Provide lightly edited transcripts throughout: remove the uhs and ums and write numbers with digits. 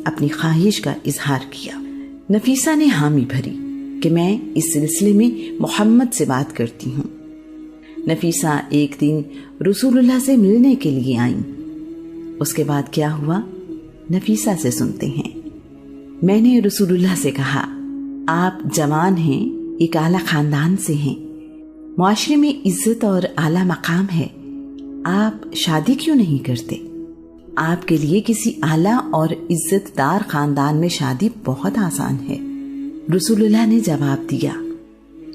اپنی خواہش کا اظہار کیا۔ نفیسہ نے حامی بھری کہ میں اس سلسلے میں محمد سے بات کرتی ہوں۔ نفیسہ ایک دن رسول اللہ سے ملنے کے لیے آئیں۔ اس کے بعد کیا ہوا، نفیسہ سے سنتے ہیں۔ میں نے رسول اللہ سے کہا، آپ جوان ہیں، ایک اعلیٰ خاندان سے ہیں، معاشرے میں عزت اور اعلیٰ مقام ہے، آپ شادی کیوں نہیں کرتے؟ آپ کے لیے کسی اعلیٰ اور عزت دار خاندان میں شادی بہت آسان ہے۔ رسول اللہ نے جواب دیا،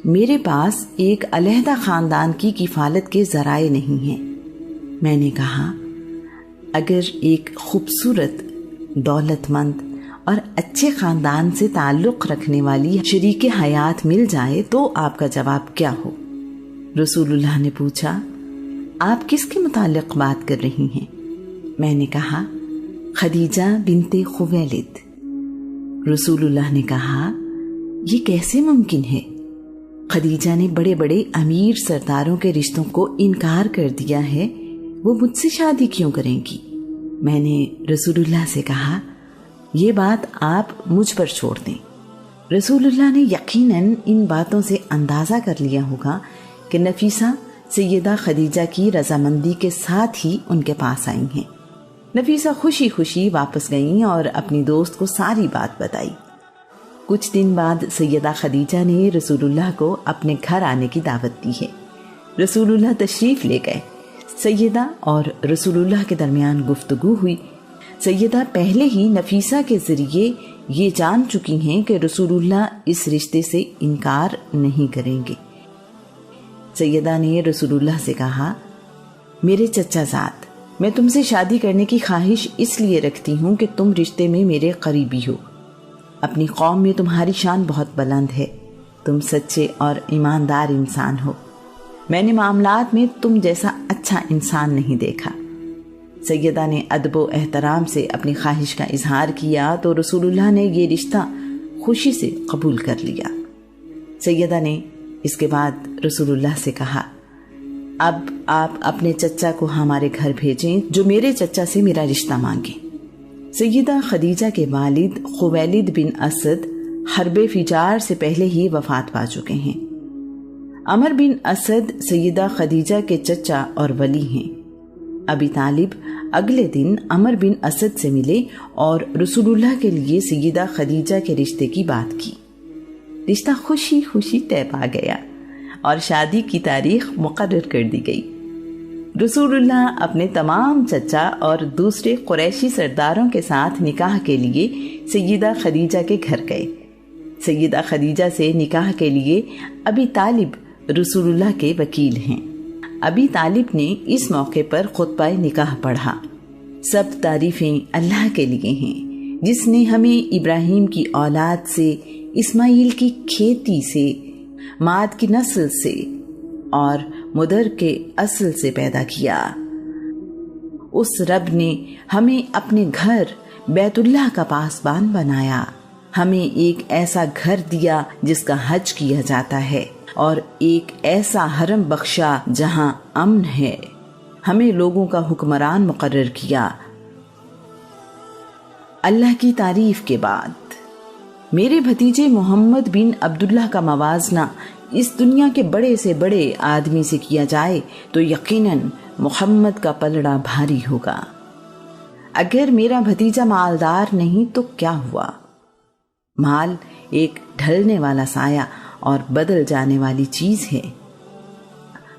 میرے پاس ایک علیحدہ خاندان کی کفالت کے ذرائع نہیں ہیں۔ میں نے کہا، اگر ایک خوبصورت، دولت مند اور اچھے خاندان سے تعلق رکھنے والی شریک حیات مل جائے تو آپ کا جواب کیا ہو؟ رسول اللہ نے پوچھا، آپ کس کے متعلق بات کر رہی ہیں؟ میں نے کہا، خدیجہ بنت خویلد۔ رسول اللہ نے کہا، یہ کیسے ممکن ہے؟ خدیجہ نے بڑے بڑے امیر سرداروں کے رشتوں کو انکار کر دیا ہے، وہ مجھ سے شادی کیوں کریں گی؟ میں نے رسول اللہ سے کہا، یہ بات آپ مجھ پر چھوڑ دیں۔ رسول اللہ نے یقیناً ان باتوں سے اندازہ کر لیا ہوگا کہ نفیسہ سیدہ خدیجہ کی رضامندی کے ساتھ ہی ان کے پاس آئی ہیں۔ نفیسہ خوشی خوشی واپس گئیں اور اپنی دوست کو ساری بات بتائی۔ کچھ دن بعد سیدہ خدیجہ نے رسول اللہ کو اپنے گھر آنے کی دعوت دی ہے۔ رسول اللہ تشریف لے گئے۔ سیدہ اور رسول اللہ کے درمیان گفتگو ہوئی۔ سیدہ پہلے ہی نفیسہ کے ذریعے یہ جان چکی ہیں کہ رسول اللہ اس رشتے سے انکار نہیں کریں گے۔ سیدہ نے رسول اللہ سے کہا، میرے چچا زاد، میں تم سے شادی کرنے کی خواہش اس لیے رکھتی ہوں کہ تم رشتے میں میرے قریبی ہو۔ اپنی قوم میں تمہاری شان بہت بلند ہے، تم سچے اور ایماندار انسان ہو، میں نے معاملات میں تم جیسا اچھا انسان نہیں دیکھا۔ سیدہ نے ادب و احترام سے اپنی خواہش کا اظہار کیا تو رسول اللہ نے یہ رشتہ خوشی سے قبول کر لیا۔ سیدہ نے اس کے بعد رسول اللہ سے کہا، اب آپ اپنے چچا کو ہمارے گھر بھیجیں جو میرے چچا سے میرا رشتہ مانگیں۔ سیدہ خدیجہ کے والد خویلد بن اسد حرب فجار سے پہلے ہی وفات پا چکے ہیں۔ عمر بن اسد سیدہ خدیجہ کے چچا اور ولی ہیں۔ ابی طالب اگلے دن عمر بن اسد سے ملے اور رسول اللہ کے لیے سیدہ خدیجہ کے رشتے کی بات کی۔ رشتہ خوشی خوشی طے پا گیا اور شادی کی تاریخ مقرر کر دی گئی۔ رسول اللہ اپنے تمام چچا اور دوسرے قریشی سرداروں کے ساتھ نکاح کے لیے سیدہ خدیجہ کے گھر گئے۔ سیدہ خدیجہ سے نکاح کے لیے ابی طالب رسول اللہ کے وکیل ہیں۔ ابی طالب نے اس موقع پر خطبہ نکاح پڑھا۔ سب تعریفیں اللہ کے لیے ہیں جس نے ہمیں ابراہیم کی اولاد سے، اسماعیل کی کھیتی سے، ماد کی نسل سے اور مدر کے اصل سے پیدا کیا۔ اس رب نے ہمیں اپنے گھر بیت اللہ کا پاسبان بنایا، ہمیں ایک ایسا گھر دیا جس کا حج کیا جاتا ہے اور ایک ایسا حرم بخشا جہاں امن ہے، ہمیں لوگوں کا حکمران مقرر کیا۔ اللہ کی تعریف کے بعد میرے بھتیجے محمد بن عبداللہ کا موازنہ اس دنیا کے بڑے سے بڑے آدمی سے کیا جائے تو یقیناً محمد کا پلڑا بھاری ہوگا۔ اگر میرا بھتیجا مالدار نہیں تو کیا ہوا؟ مال ایک ڈھلنے والا سایہ اور بدل جانے والی چیز ہے۔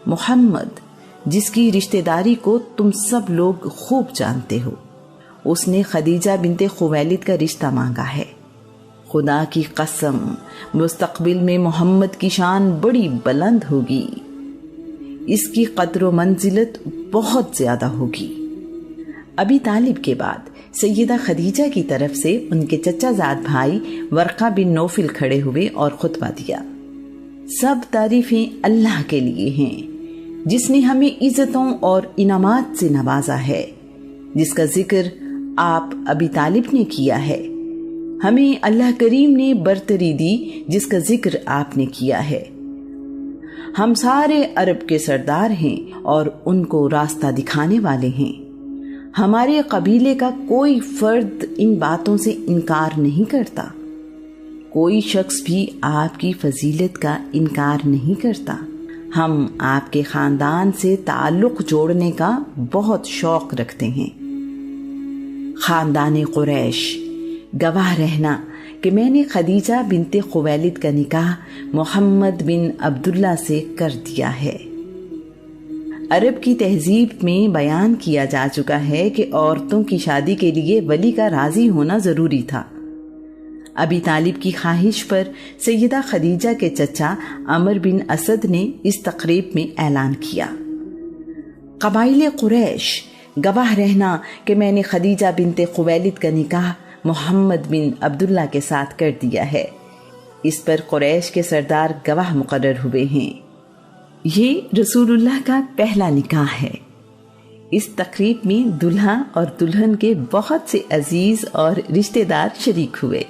محمد جس کی رشتہ داری کو تم سب لوگ خوب جانتے ہو، اس نے خدیجہ بنت خویلد کا رشتہ مانگا ہے۔ خدا کی قسم مستقبل میں محمد کی شان بڑی بلند ہوگی، اس کی قدر و منزلت بہت زیادہ ہوگی۔ ابی طالب کے بعد سیدہ خدیجہ کی طرف سے ان کے چچا زاد بھائی ورقہ بن نوفل کھڑے ہوئے اور خطبہ دیا۔ سب تعریفیں اللہ کے لیے ہیں جس نے ہمیں عزتوں اور انعامات سے نوازا ہے، جس کا ذکر آپ ابی طالب نے کیا ہے۔ ہمیں اللہ کریم نے برتری دی جس کا ذکر آپ نے کیا ہے۔ ہم سارے عرب کے سردار ہیں اور ان کو راستہ دکھانے والے ہیں۔ ہمارے قبیلے کا کوئی فرد ان باتوں سے انکار نہیں کرتا، کوئی شخص بھی آپ کی فضیلت کا انکار نہیں کرتا۔ ہم آپ کے خاندان سے تعلق جوڑنے کا بہت شوق رکھتے ہیں۔ خاندان قریش، گواہ رہنا کہ میں نے خدیجہ بنت خویلد کا نکاح محمد بن عبداللہ سے کر دیا ہے۔ عرب کی تہذیب میں بیان کیا جا چکا ہے کہ عورتوں کی شادی کے لیے ولی کا راضی ہونا ضروری تھا۔ ابی طالب کی خواہش پر سیدہ خدیجہ کے چچا عمر بن اسد نے اس تقریب میں اعلان کیا، قبائل قریش، گواہ رہنا کہ میں نے خدیجہ بنت خویلد کا نکاح محمد بن عبداللہ کے ساتھ کر دیا ہے۔ اس پر قریش کے سردار گواہ مقرر ہوئے ہیں۔ یہ رسول اللہ کا پہلا نکاح ہے۔ اس تقریب میں دلہا اور دلہن کے بہت سے عزیز اور رشتہ دار شریک ہوئے۔